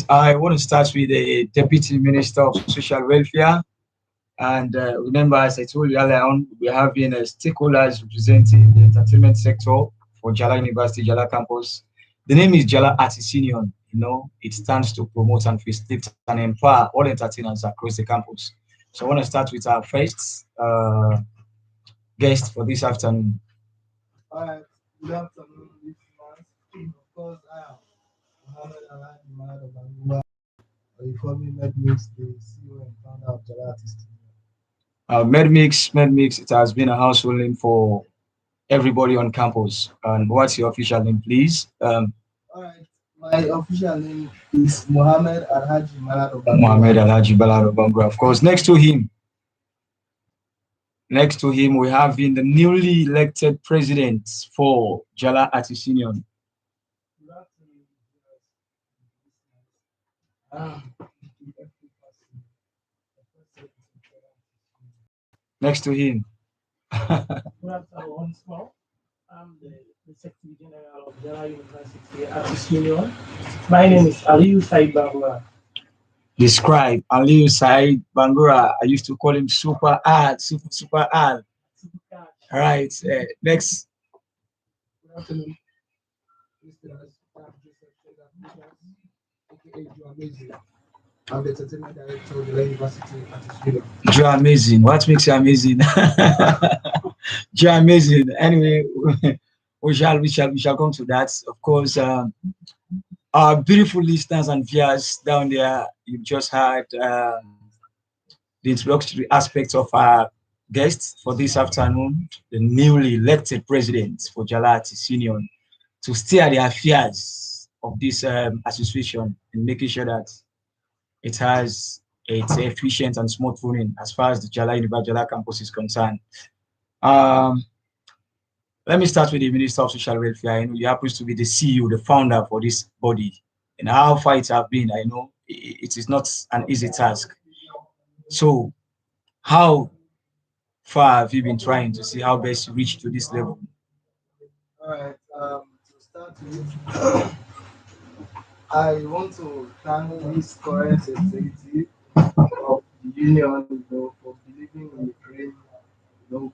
I want to start with the Deputy Minister of Social Welfare. And remember, as I told you earlier on, we're having stakeholders representing the entertainment sector for Jala University, Jala campus. The name is Jala Artist Union. It stands to promote and facilitate and empower all entertainers across the campus. So I want to start with our first guest for this afternoon. All right, good afternoon, listeners. Of course, I am Mohammed Alhaji Mahmoud Bangura, or you call me Medmix, the CEO and founder of Jala Artist. MedMix, it has been a household name for everybody on campus. And what's your official name, please? All right, my official name is Mohammed Alhaji Mahmoud Mohamed Bangura. Alhaji Balaro Bangura. Of course, next to him, we have been the newly elected president for Jala Artist Union. Good afternoon, listeners. Every person, the first Next to him, Good afternoon once more. I'm the Secretary General of Njala University Artists Union. My name is Aliyu Said Babura. describe Aliyu Said Bangura. I used to call him Super Art, Super Art. All right, next. Good afternoon, listeners. I'm Joseph Shega aka Joe Amazing. I'm the entertainment director of the University Artist Union. You're amazing. What makes you amazing? You're amazing. Anyway, we shall come to that. Of course, our beautiful listeners and viewers down there, you've just heard the introductory aspects of our guest for this afternoon, the newly elected president for Jala Artists Union, to steer the affairs of this association and making sure that it has it's efficient and smooth running as far as the Jala University Jala campus is concerned. Um, Let me start with the Minister of Social Welfare. I know he happens to be the CEO, the founder for this body, and how far it have been. I know it is not an easy task. So, how far have you been trying to see how best to reach to this level? All right, to start with, I want to thank this current executive of the union, for believing in the dream,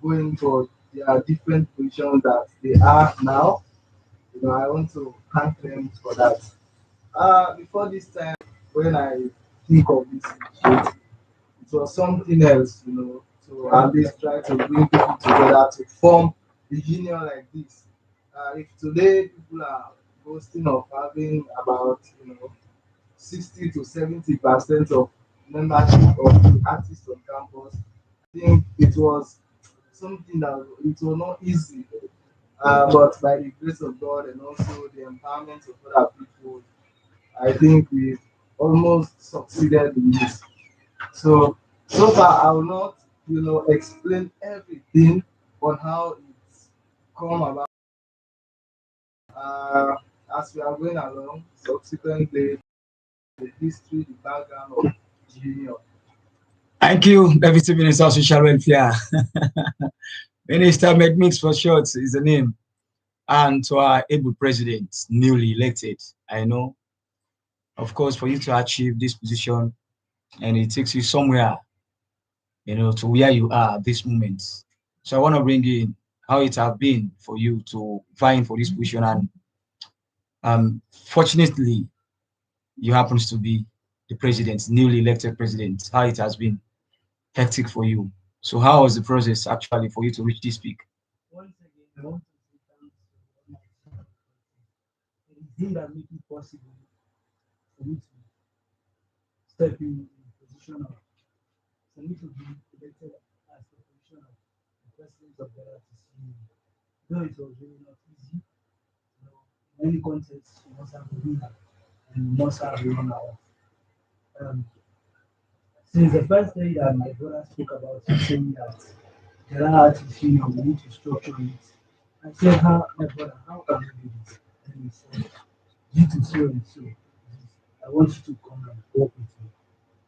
going for their different positions that they are now. I want to thank them for that. Before this time, when I think of this initiative, it was something else, to at least try to bring people together to form a union like this. If today people are boasting of having about 60 to 70% of membership of the artists on campus, I think it was something that it was not easy, but by the grace of God and also the empowerment of other people, I think we've almost succeeded in this. So far, I will not, explain everything on how it's come about. Uh, as we are going along, subsequently, the history, the background of the union. Thank you, Deputy Minister of Social Welfare. Minister McMix for short is the name. And to our able president, newly elected. I know, of course, for you to achieve this position, and it takes you somewhere, to where you are at this moment. So I want to bring in how it have been for you to vying for this position, and fortunately, you happens to be the president, newly elected president. How it has been hectic for you. So how was the process actually for you to reach this peak? Once again, I want to say thanks to Almighty. It is Him that make it possible for me to step in the position of, for me to be elected as the position of the president of the RTC. Though it was really not easy, in any contest, you must have a winner and you must have a runner-up. Um, since the first day that my brother spoke about it, saying that there are artists, we need to structure it. I said, how, my brother, how can we do this? And he said, due to so and so, I want you to come and work with me.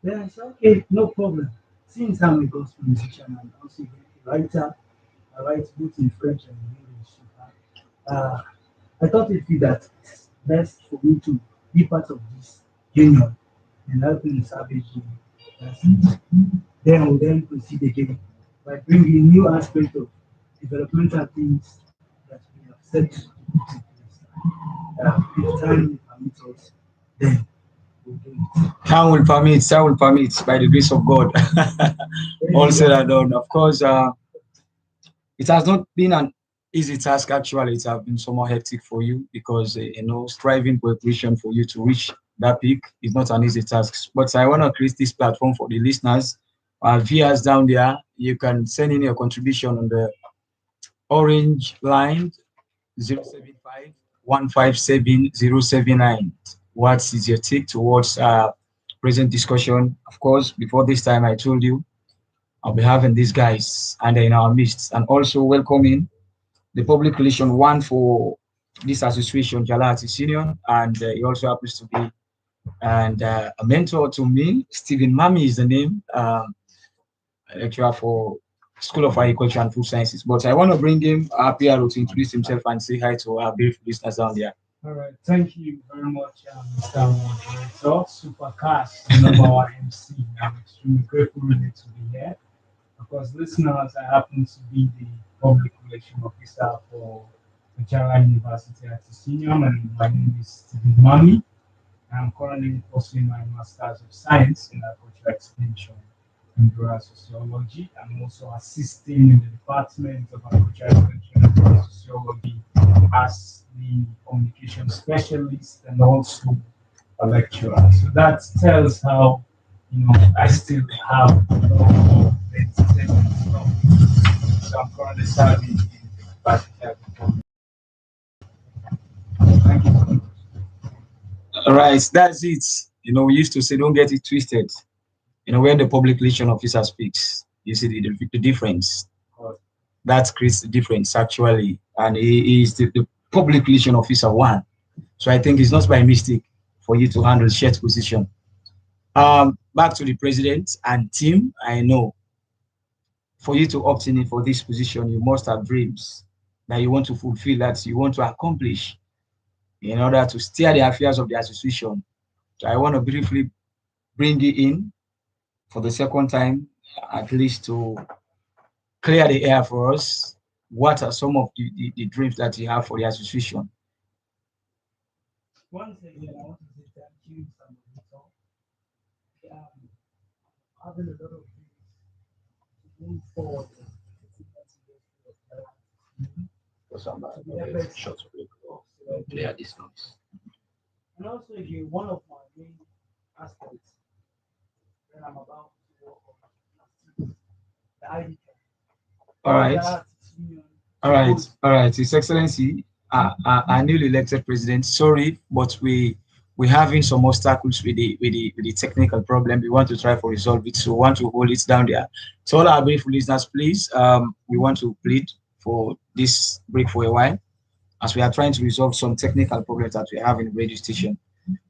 Then I said, okay, no problem. Since I'm a gospel musician and also a writer, I write both in French and in English. Uh, I thought it would be that it's best for me to be part of this union and helping establish the then we'll then proceed again by bringing new aspect of developmental things that we have set to put in place. If time permits us, then we'll do it. Time will permit by the grace of God. All said and done. Of course, it has not been an easy task. Actually, it has been somewhat hectic for you because striving for a position for you to reach that peak is not an easy task. But I want to create this platform for the listeners, viewers down there. You can send in your contribution on the orange line 075 157 What is your take towards present discussion? Of course, before this time, I told you I'll be having these guys and in our midst, and also welcoming the public relation one for this association, Njala Artists Union, and he also happens to be and a mentor to me. Stephen Mami is the name, lecturer for School of Agriculture and Food Sciences. But I want to bring him up here to introduce himself and say hi to our beautiful listeners down there. All right, thank you very much, Mr. Moderator, Supercast, the number one MC. I'm extremely grateful really to be here. Of course, listeners, I happen to be the public relation officer for the Njala University Artists Union, and my name is Stephen Mami. I'm currently pursuing my Master's of Science in Agricultural Extension and Rural Sociology. I'm also assisting in the Department of Agricultural Extension and Rural Sociology as the communication specialist and also a lecturer. So that tells how I still have a lot of entertainment stuff. So I'm currently serving in the University. Thank you so much. All right, that's it. We used to say, don't get it twisted. When the public relation officer speaks, you see the difference. That creates the difference, actually. And he is the public relation officer one. So I think it's not by mistake for you to handle shared position. Back to the president and team, I know for you to opt in for this position, you must have dreams that you want to fulfill, that you want to accomplish in order to steer the affairs of the association. So I want to briefly bring you in for the second time, at least to clear the air for us. What are some of the dreams that you have for the association? Once again, I want to say thank you, Mr. Moderator. Um, having a lot of things to move forward. Clear this noise. And also, again, one of my main aspects that I'm about to work on is the ID card. All right. That union All right, all right, His Excellency, our newly elected president. Sorry, but we're having some obstacles with the technical problem. We want to try for resolve it, so we want to hold it down there. So all our beautiful listeners, please, we want to plead for this break for a while, as we are trying to resolve some technical problems that we have in the radio station.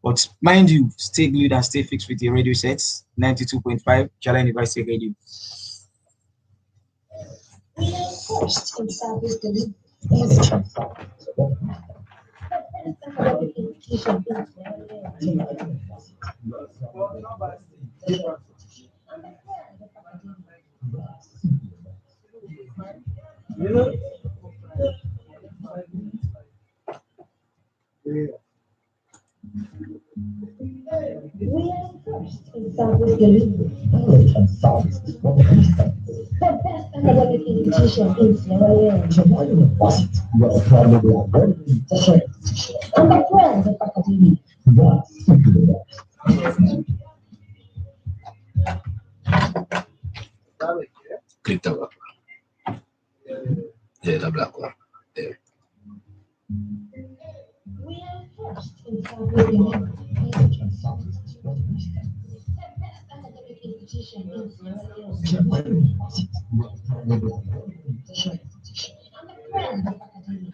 But mind you, stay glued and stay fixed with the radio sets. 92.5 Njala University Radio. First in Southeast Asia. you know, We are first in Southeast Asia. The best academic institution in Sierra Leone. And the friends of academia. Click the black one. Yeah, the black one. There. We are first in Southeast Asia. The best academic institution in Sierra Leone. And the friends of academia.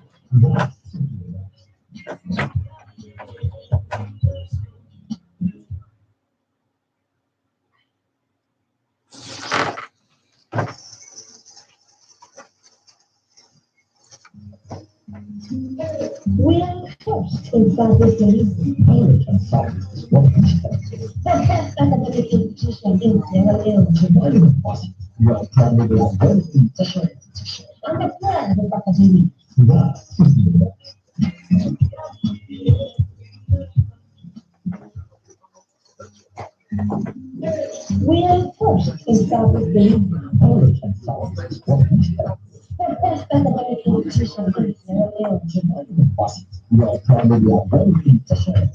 We are first inside this delivery only consultants will the best academic institution in Njala. Your candidate is very to I'm a plan of academy. We are first established delivery only consultants will the best academic institution in Njala. Your candidate is very